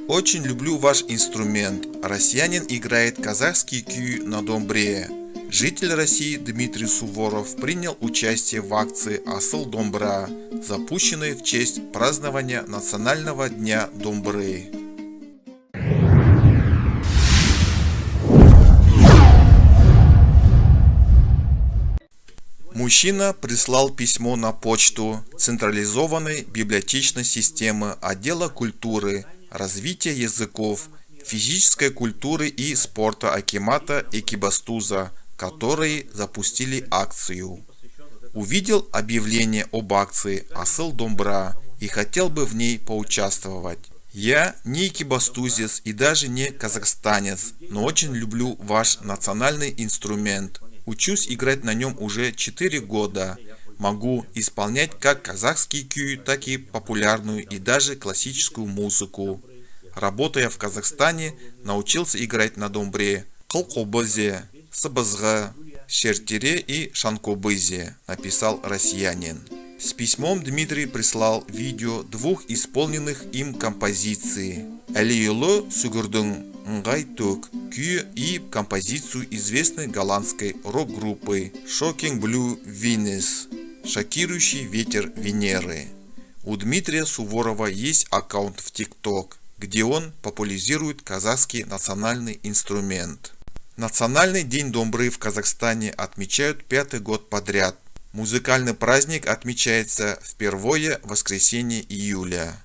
Очень люблю ваш инструмент. Россиянин играет казахский күй на домбре. Житель России Дмитрий Суворов принял участие в акции «Асыл домбра», запущенной в честь празднования Национального дня домбры. Мужчина прислал письмо на почту централизованной библиотечной системы отдела культуры, развития языков, физической культуры и спорта акимата Экибастуза, которые запустили акцию. Увидел объявление об акции «Асыл домбра» и хотел бы в ней поучаствовать. Я не экибастузец и даже не казахстанец, но очень люблю ваш национальный инструмент. Учусь играть на нем уже 4 года. Могу исполнять как казахский күй, так и популярную и даже классическую музыку. Работая в Казахстане, научился играть на домбре, кылкобызе, сыбызғы, шертере и шанкобызе, написал россиянин. С письмом Дмитрий прислал видео 2 исполненных им композиций «Әлиюлы Сүгірдің ыңғай төк» күйі и композицию известной голландской рок-группы Shocking Blue Venus «Шокирующий ветер Венеры». У Дмитрия Суворова есть аккаунт в TikTok, где он популяризирует казахский национальный инструмент. Национальный день домбры в Казахстане отмечают 5-й год подряд. Музыкальный праздник отмечается в первое воскресенье июля.